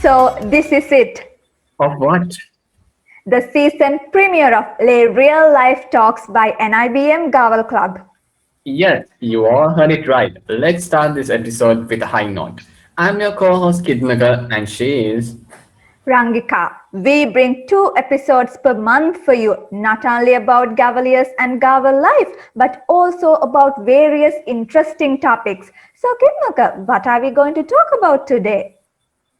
So this is it, Of what? the season premiere of Le Real Life Talks by NIBM Gavel Club. Yes, you all heard it right. Let's start this episode with a high note. I'm your co-host Kithnuka and she is... Rangika, we bring 2 episodes per month for you, not only about Gavaliers and Gavel life, but also about various interesting topics. So, Kithnuka, what are we going to talk about today?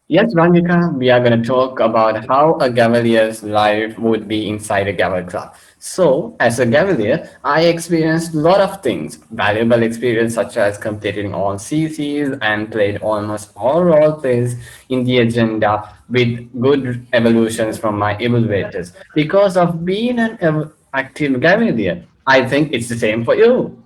Yes, Rangika, we are going to talk about how a Gavalier's life would be inside a Gavel club. So, as a Gavalier, I experienced a lot of things. Valuable experience such as completing all CCs and played almost all role plays in the agenda with good evolutions from my evaluators. Because of being an active Gavalier, I think it's the same for you.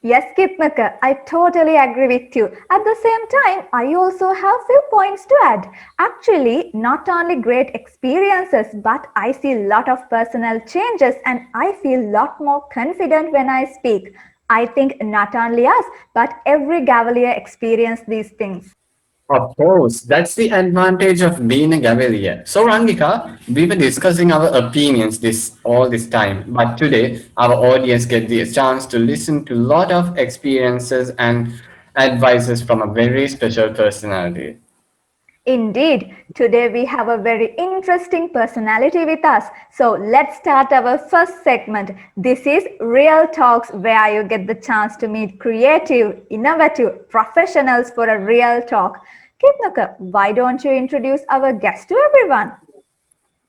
Yes, Kithnuka, I totally agree with you. At the same time, I also have few points to add. Actually, not only great experiences, but I see a lot of personal changes and I feel a lot more confident when I speak. I think not only us, but every Gavalier experience these things. Of course, that's the advantage of being a Cavalier. So, Rangika, we were discussing our opinions this time, but today our audience get the chance to listen to a lot of experiences and advices from a very special personality. Indeed, today we have a very interesting personality with us. So let's start our first segment. This is Real Talks, where you get the chance to meet creative, innovative professionals for a real talk. Kithnuka, why don't you introduce our guest to everyone?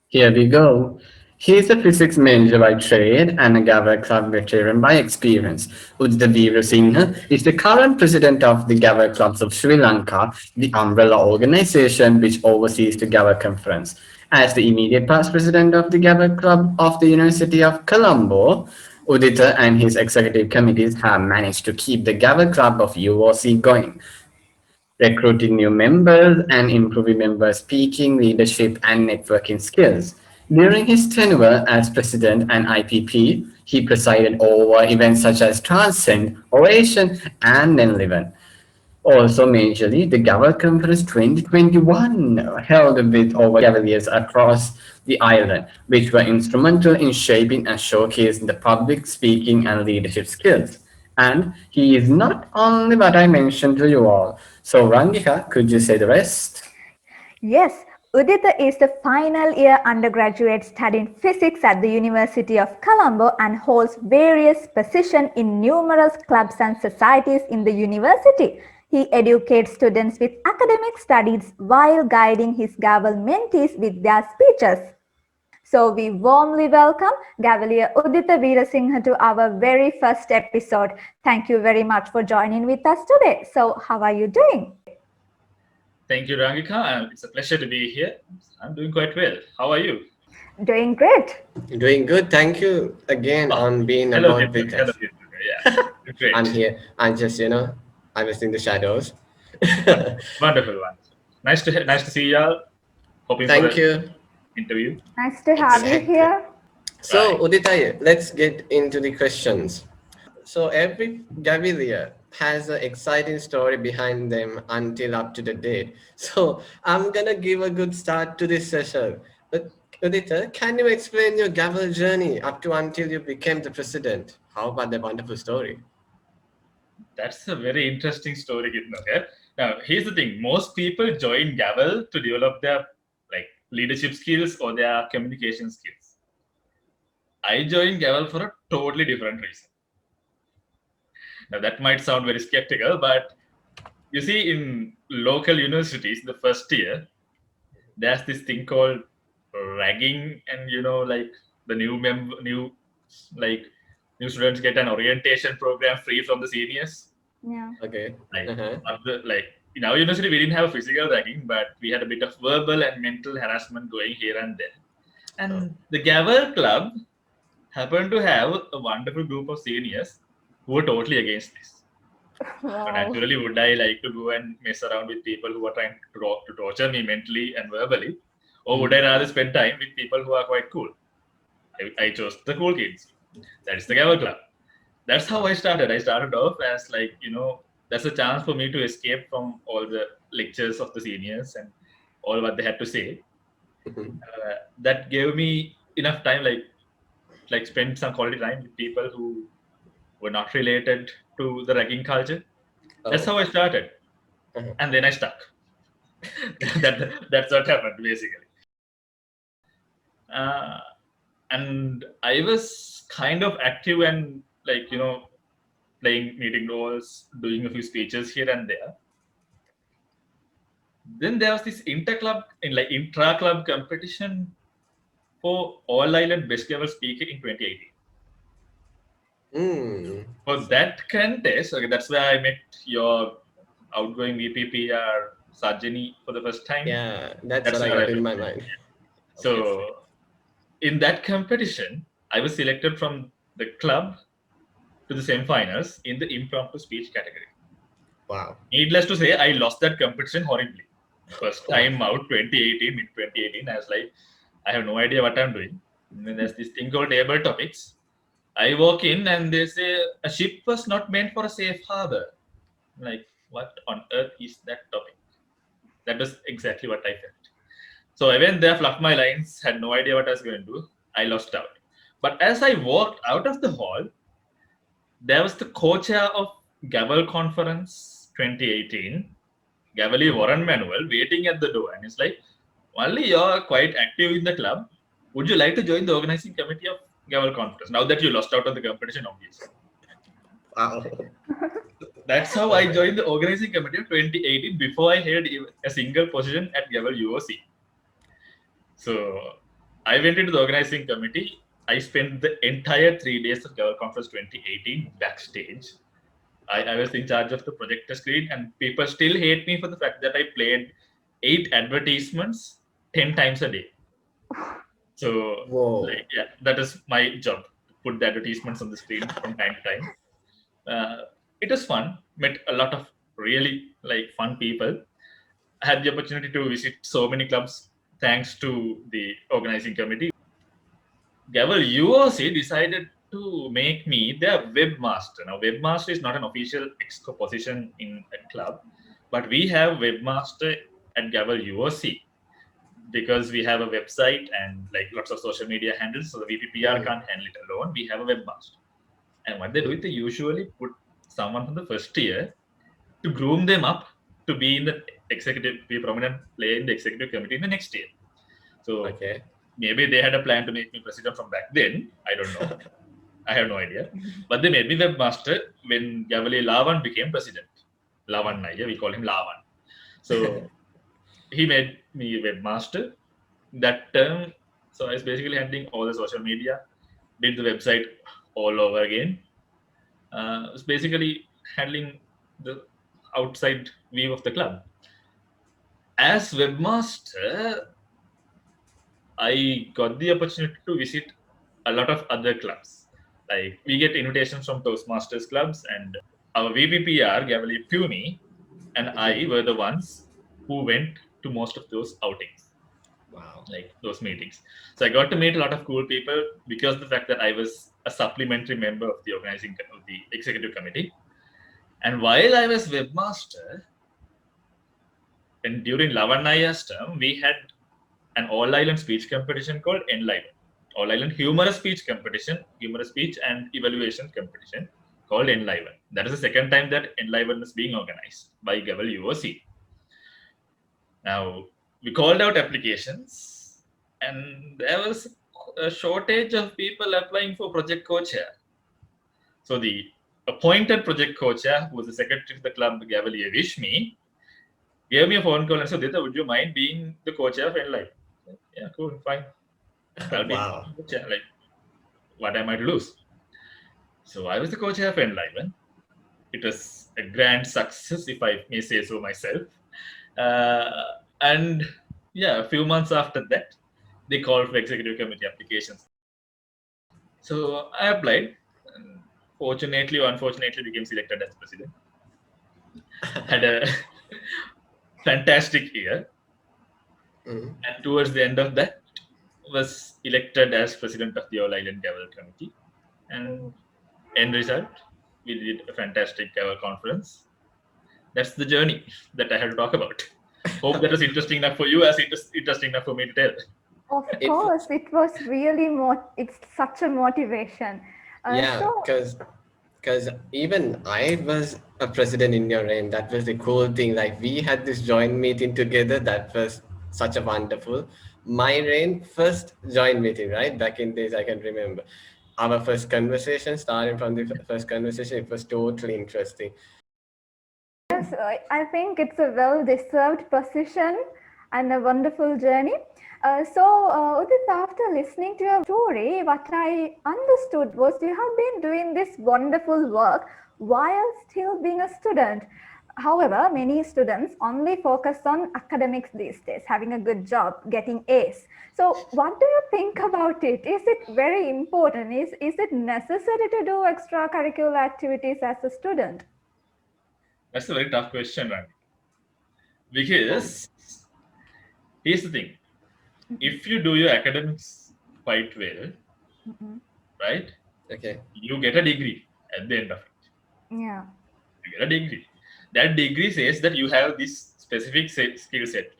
Here we go. He is a physics major by trade and a Gava Club veteran by experience. Uditha Weerasinghe is the current president of the Gava Clubs of Sri Lanka, the umbrella organization which oversees the Gava Conference. As the immediate past president of the Gava Club of the University of Colombo, Uditha and his executive committees have managed to keep the Gava Club of UOC going, recruiting new members and improving member speaking, leadership, and networking skills. During his tenure as president and IPP, he presided over events such as Transcend, Oration, and Enliven. Also majorly, the Gavel Conference 2021 held with over Cavaliers across the island, which were instrumental in shaping and showcasing the public speaking and leadership skills. And he is not only what I mentioned to you all. So, Rangika, could you say the rest? Yes, Uditha is the final year undergraduate studying physics at the University of Colombo and holds various positions in numerous clubs and societies in the university. He educates students with academic studies while guiding his Gavel mentees with their speeches. So we warmly welcome Gavalier Uditha Weerasinghe to our very first episode. Thank you very much for joining with us today. So how are you doing? Thank you, Rangika. It's a pleasure to be here. I'm doing quite well. How are you? Doing great. Doing good. Thank you again Oh, on being hello, aboard with Hello, us. Yeah, great. I'm here. I'm just, I was in the shadows. Wonderful, wonderful. Nice to see y'all. Hoping for Thank an you. interview. Nice to have you Exactly. here. So, Right. Udita, let's get into the questions. So, every Gavilia has an exciting story behind them until up to the date. So, I'm gonna give a good start to this session. But, Udita, can you explain your Gavel journey up to until you became the president? How about the wonderful story? That's a very interesting story, Kithnuka. Now, here's the thing: most people join Gavel to develop their leadership skills or their communication skills. I joined Gavel for a totally different reason. Now, that might sound very skeptical, but you see, in local universities, the first year, there's this thing called ragging, and the like new students get an orientation program free from the seniors. Yeah. Okay. Like, Uh-huh. in our university, we didn't have physical ragging, but we had a bit of verbal and mental harassment going here and there. Oh. And the Gavel Club happened to have a wonderful group of seniors who were totally against this. So Wow. naturally, would I like to go and mess around with people who are trying to torture me mentally and verbally, or would I rather spend time with people who are quite cool? I chose the cool kids. That is the Gavel Club. That's how I started. I started off as like, that's a chance for me to escape from all the lectures of the seniors and all what they had to say. That gave me enough time, like spend some quality time with people who were not related to the ragging culture. That's how I started, and then I stuck. That's what happened basically. Uh, and I was kind of active and playing meeting roles, doing a few speeches here and there. Then there was this intra club competition for All Island Best Gavel Speaker in 2018. For that contest, okay, that's where I met your outgoing VPPR Sajani for the first time. Yeah, that's what I got in my mind. So in that competition, I was selected from the club to the semi-finals in the impromptu speech category. Wow. Needless to say, I lost that competition horribly. First time out, mid 2018, I was like, I have no idea what I'm doing. And then there's this thing called table topics. I walk in and they say a ship was not meant for a safe harbor. Like, what on earth is that topic? That is exactly what I felt. So I went there, fluffed my lines, had no idea what I was going to do. I lost out. But as I walked out of the hall, there was the co-chair of Gavel Conference 2018, Gavali Warren Manuel, waiting at the door. And it's like, Wally, you're quite active in the club. Would you like to join the organizing committee of Gavel Conference? Now that you lost out on the competition, obviously. Wow. That's how I joined the organizing committee of 2018 before I held a single position at Gavel UOC. So I went into the organizing committee. I spent the entire 3 days of Gavel Conference 2018 backstage. I was in charge of the projector screen, and people still hate me for the fact that I played 8 advertisements 10 times a day. So, that is my job, to put the advertisements on the screen from time to time. It was fun. Met a lot of really fun people. I had the opportunity to visit so many clubs thanks to the organizing committee. Gavel UOC decided to make me their webmaster. Now, webmaster is not an official exco position in a club, but we have webmaster at Gavel UOC because we have a website and lots of social media handles. So the VPPR can't handle it alone. We have a webmaster. And what they do is they usually put someone from the first year to groom them up to be in the prominent player in the executive committee in the next year. So maybe they had a plan to make me president from back then. I don't know. I have no idea. But they made me webmaster when Gavali Lavan became president. Lavan Naya, we call him Lavan. So he made me webmaster that term. So I was basically handling all the social media, did the website all over again. I was basically handling the outside view of the club. As webmaster, I got the opportunity to visit a lot of other clubs. Like we get invitations from Toastmasters clubs, and our VPPR, Gavali Puni, and I were the ones who went to most of those outings. Wow. Like those meetings. So I got to meet a lot of cool people because of the fact that I was a supplementary member of the executive committee. And while I was webmaster, and during Lavanaya's term, we had an all-island speech competition called Enliven. All-island humorous speech competition, humorous speech and evaluation competition called Enliven. That is the second time that Enliven is being organized by Gavel UOC. Now, we called out applications, and there was a shortage of people applying for project co-chair. So the appointed project co-chair, who was the secretary of the club, Gavel Weerasinghe, gave me a phone call and said, "Uditha, would you mind being the co-chair of Enliven?" Yeah, cool, fine. I'll be co-chair. What am I to lose? So I was the co-chair of Enliven. It was a grand success, if I may say so myself. And yeah, a few months after that, they called for executive committee applications. So I applied. And fortunately or unfortunately, became selected as president. had a fantastic year, Mm. and towards the end of that, was elected as president of the All Island Gavel Committee. And end result, we did a fantastic Gavel conference. That's the journey that I had to talk about. Hope that was interesting enough for you, as it is interesting enough for me to tell. Of It- course, it was really it's such a motivation. Yeah, So because even I was a president in your reign. That was the cool thing. Like we had this joint meeting together. That was such a wonderful. My reign first joint meeting, right? Back in days, I can remember our first conversation. Starting from the first conversation, it was totally interesting. yes, I think it's a well-deserved position and a wonderful journey. Udit, after listening to your story, what I understood was you have been doing this wonderful work while still being a student. However, many students only focus on academics these days, having a good job, getting A's. So, what do you think about it? Is it very important? Is it necessary to do extracurricular activities as a student? That's a very tough question, Randy. Because here's the thing: if you do your academics quite well, right, Okay. you get a degree at the end of it. Yeah. You get a degree. That degree says that you have this specific skill set.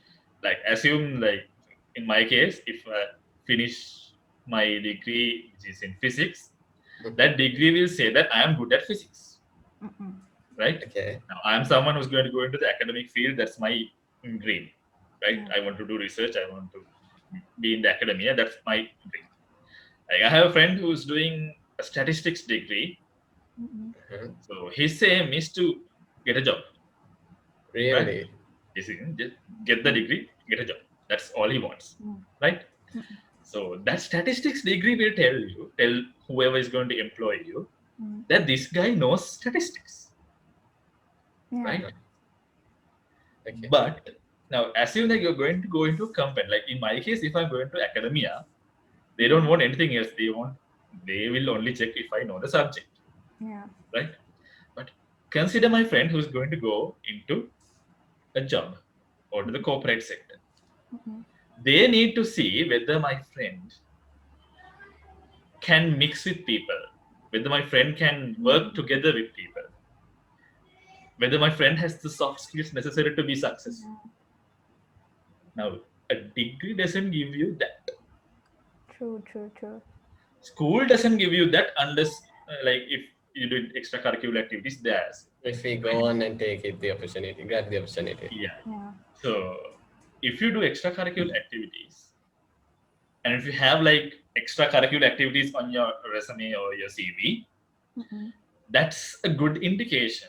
Like, assume, like in my case, if I finish my degree, which is in physics, that degree will say that I am good at physics, right? Okay. Now, I am someone who's going to go into the academic field. That's my dream, right? I want to do research. I want to be in the academia. That's my dream. Like, I have a friend who's doing a statistics degree. So his aim is to get a job. Really? Right? Just get the degree, get a job. That's all he wants, right? So that statistics degree will tell whoever is going to employ you, that this guy knows statistics, right? Okay. But now, assume that you're going to go into a company. Like in my case, if I'm going to academia, they don't want anything else. They will only check if I know the subject, right? But consider my friend who's going to go into a job or to the corporate sector. They need to see whether my friend can mix with people, whether my friend can work together with people, whether my friend has the soft skills necessary to be successful. Now, a degree doesn't give you that. True. School doesn't give you that unless, like, if you do extracurricular activities, there's. If we go on and take it, the opportunity, grab the opportunity. Yeah. So, if you do extracurricular activities, and if you have like extracurricular activities on your resume or your CV, that's a good indication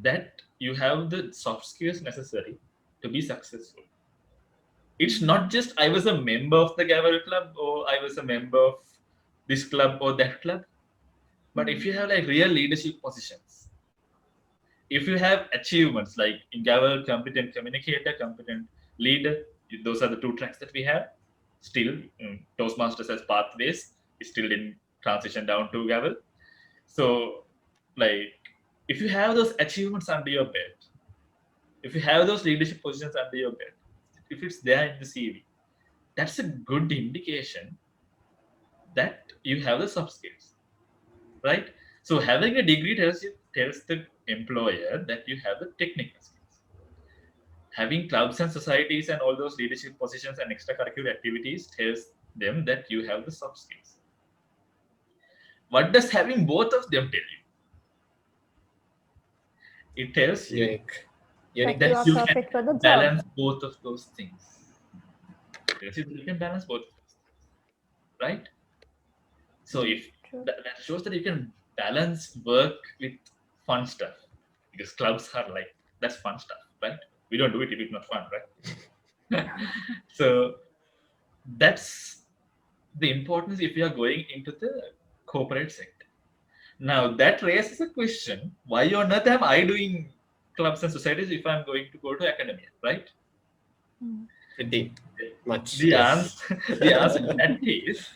that you have the soft skills necessary to be successful. It's not just I was a member of the Gavel Club or I was a member of this club or that club, but if you have like real leadership positions, if you have achievements like in Gavel, competent communicator, competent leader, those are the two tracks that we have. Still, Toastmasters as pathways is still in transition down to Gavel. So, like, if you have those achievements under your belt, if you have those leadership positions under your belt, if it's there in the CV, that's a good indication that you have the soft skills, right? So having a degree tells the employer that you have the technical skills. Having clubs and societies and all those leadership positions and extracurricular activities tells them that you have the soft skills. What does having both of them tell you? It tells you Unique. that you perfect for the can job. balance both of those things. You can balance both of those things, right? So if that shows that you can balance work with fun stuff, because clubs are like, that's fun stuff, right? We don't do it if it's not fun, right? So that's the importance if you are going into the corporate sector. Now that raises a question: why on earth am I doing clubs and societies if I'm going to go to academia, right? Pretty much. The Yes. answer to that is,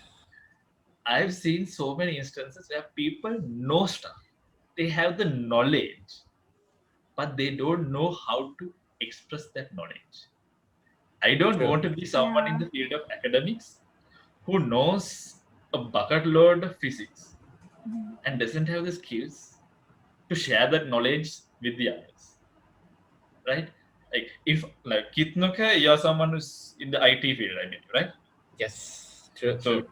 I've seen so many instances where people know stuff. They have the knowledge but they don't know how to express that knowledge. I don't True. want to be someone in Yeah. the field of academics who knows a bucket load of physics and doesn't have the skills to share that knowledge with the others. Right? Like if like Kithnuka, you're someone who's in the IT field, I mean, right? Yes, true, So true.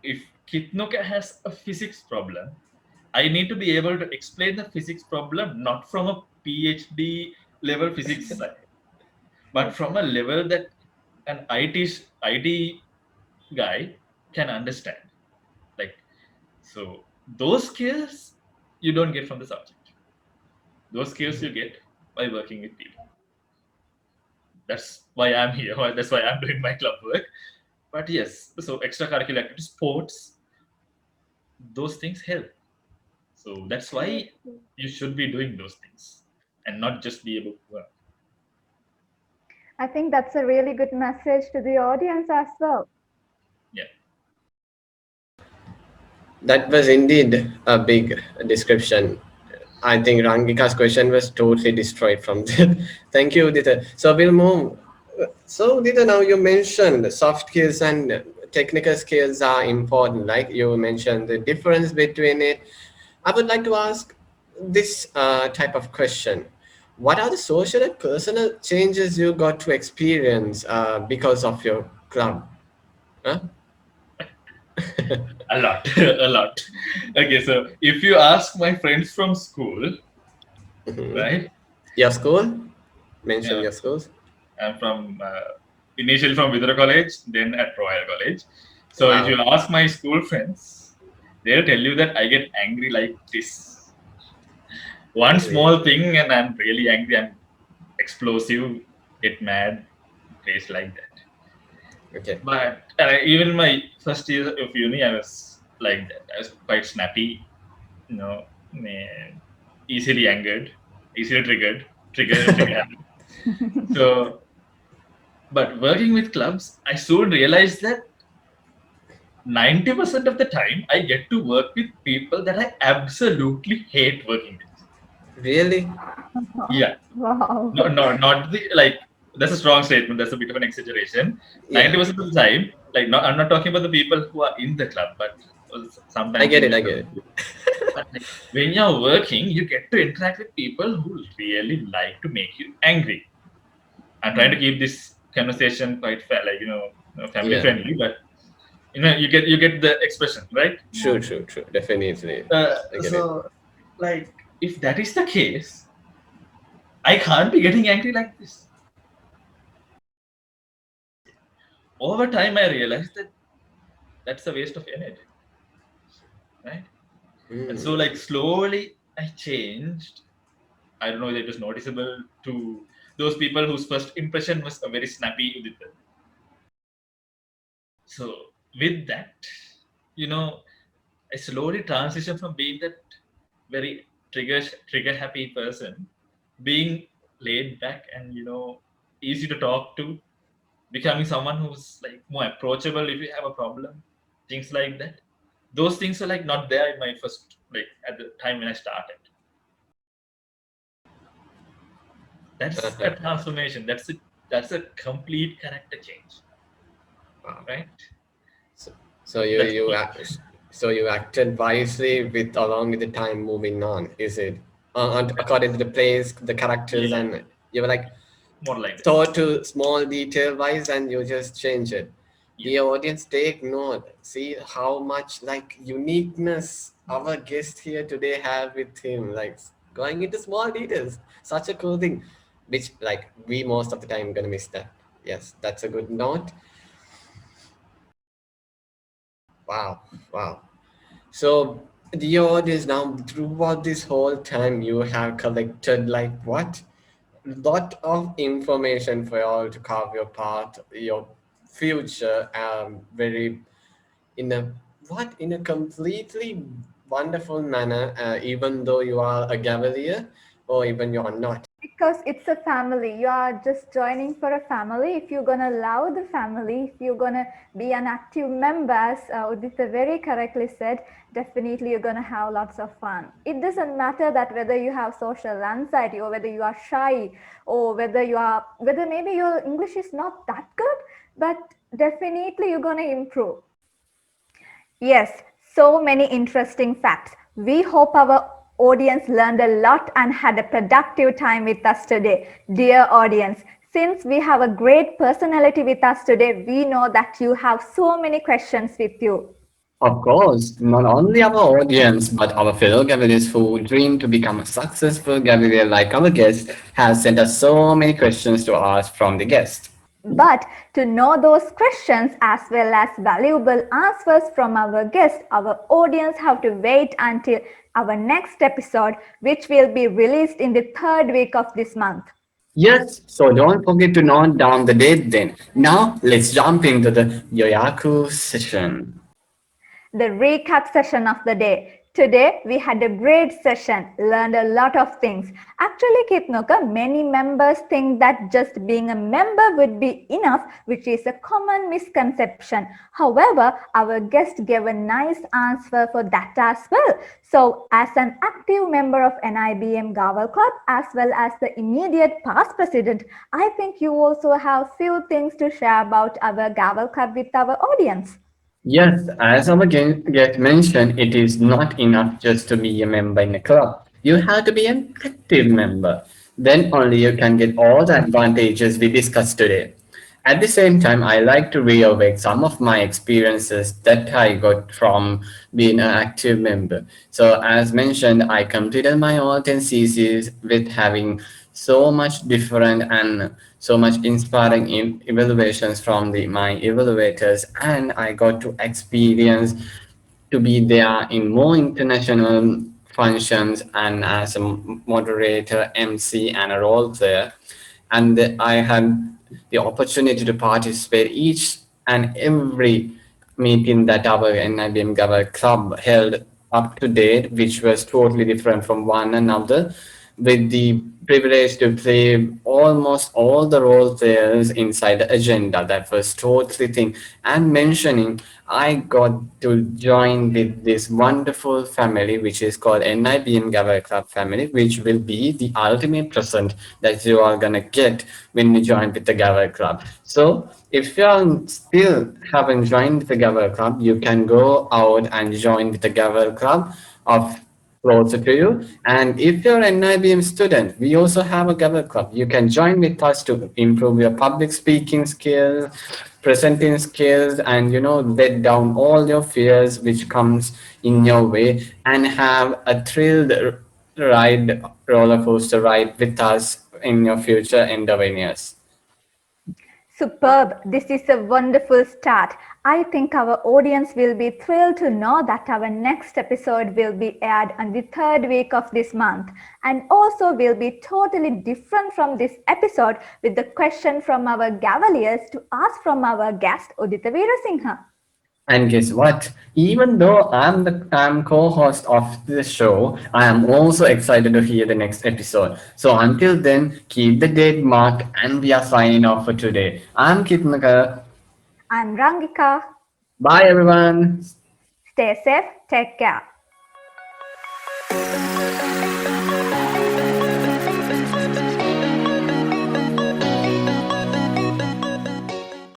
if Kithnuka has a physics problem, I need to be able to explain the physics problem not from a PhD level physics side, but from a level that an IT guy can understand. Like so, those skills you don't get from the subject. Those skills you get by working with people. That's why I'm here. That's why I'm doing my club work. But yes, so extracurricular activities, sports, those things help. So that's True. why you should be doing those things and not just be able to work. I think that's a really good message to the audience as well. Yeah. That was indeed a big description. I think Rangika's question was totally destroyed from that. Thank you, Uditha. So we'll move. So, Uditha, now you mentioned soft skills and technical skills are important. Like you mentioned the difference between it. I would like to ask this type of question. What are the social and personal changes you got to experience because of your club? Huh? A lot. A lot. Okay, so if you ask my friends from school, right? Your school? Mention Yeah, your schools. I'm from initially from Vidura College, then at Royal College. So if you Wow. ask my school friends, they'll tell you that I get angry like this. One small Really? thing, and I'm really angry. I'm explosive, get mad, face like that. Okay. But even my first year of uni, I was like that. I was quite snappy, you know, easily angered, easily trigger happy. So, but working with clubs, I soon realized that 90% of the time I get to work with people that I absolutely hate working with. Really? Yeah, Wow. no, not the like. That's a strong statement. That's a bit of an exaggeration. Yeah. 90% of the time, like, not, I'm not talking about the people who are in the club, but I sometimes get you it. I meet get them. it. But like, when you're working, you get to interact with people who really like to make you angry. I'm trying to keep this conversation quite like family Yeah. friendly, but you get the expression, right? True. True. True. Definitely. Uh, I get it. so like if that is the case, I can't be getting angry like this. Over time, I realized that that's a waste of energy, right? And so, Mm. like, slowly I changed. I don't know if it was noticeable to those people whose first impression was a very snappy Uditha. So, with that, you know, I slowly transitioned from being that very trigger happy person, being laid back and easy to talk to, becoming someone who's like more approachable if you have a problem, things like that. Those things are like not there in my first like at the time when I started. That's a Uh-huh. transformation. That's a complete character change, Wow. right? So, so you That's you act, so you acted wisely with along with the time moving on. Is it according to the place, the characters, yeah, and you were like more like that. thought to small detail wise, and you just change it. Yeah, The audience take note. See how much like uniqueness our guest here today have with him. Like going into small details, such a cool thing, which like we most of the time gonna miss that. Yes, that's a good note. Wow, wow. So the audience now throughout this whole time you have collected like what? Lot of information for you all to carve your path, your future, very in a what in a completely wonderful manner. Even though you are a Cavalier or even you're not. Because it's a family. You are just joining for a family. If you're gonna love the family, if you're gonna be an active member, as Uditha very correctly said, definitely you're gonna have lots of fun. It doesn't matter that whether you have social anxiety or whether you are shy or whether maybe your English is not that good, but definitely you're gonna improve. Yes, so many interesting facts. We hope our audience learned a lot and had a productive time with us today. Dear audience, since we have a great personality with us today, we know that you have so many questions with you. Of course, not only our audience, but our fellow Gaviliers who dream to become a successful Gavilier like our guest have sent us so many questions to ask from the guest. But to know those questions as well as valuable answers from our guests, our audience have to wait until our next episode, which will be released in the third week of this month. Yes, so don't forget to note down the date then. Now, let's jump into the Yoyaku session. The recap session of the day. Today we had a great session, learned a lot of things. Actually, Kithnuka, many members think that just being a member would be enough, which is a common misconception. However, our guest gave a nice answer for that as well. So, as an active member of NIBM Gavel Club as well as the immediate past president, I think you also have few things to share about our Gavel Club with our audience. Yes, as our guest mentioned, it is not enough just to be a member in a club. You have to be an active member. Then only you can get all the advantages we discussed today. At the same time, I like to reawake some of my experiences that I got from being an active member. So, as mentioned, I completed my all 10 CCs with having so much different and so much inspiring evaluations from my evaluators, and I got to experience to be there in more international functions and as a moderator, MC, and a role player. And I had the opportunity to participate each and every meeting that our NIBM Governor Club held up to date, which was totally different from one another, with the privilege to play almost all the role players inside the agenda. That was totally thing. And mentioning, I got to join with this wonderful family, which is called NIBM Gava Club family, which will be the ultimate present that you are gonna get when you join with the Gava Club. So if you are still haven't joined the Gava Club, you can go out and join with the Gava Club of closer to you. And if you're an IBM student, we also have a Gabber Club. You can join with us to improve your public speaking skills, presenting skills, and let down all your fears which comes in your way and have a thrilled roller coaster ride with us in your future endeavors. Superb. This is a wonderful start. I think our audience will be thrilled to know that our next episode will be aired on the third week of this month and also will be totally different from this episode with the question from our Gavaliers to ask from our guest Uditha Weerasinghe. And guess what? Even though I'm co-host of the show, I am also excited to hear the next episode. So until then, keep the date marked, and we are signing off for today. I'm Kithnuka. I'm Rangika. Bye everyone. Stay safe. Take care.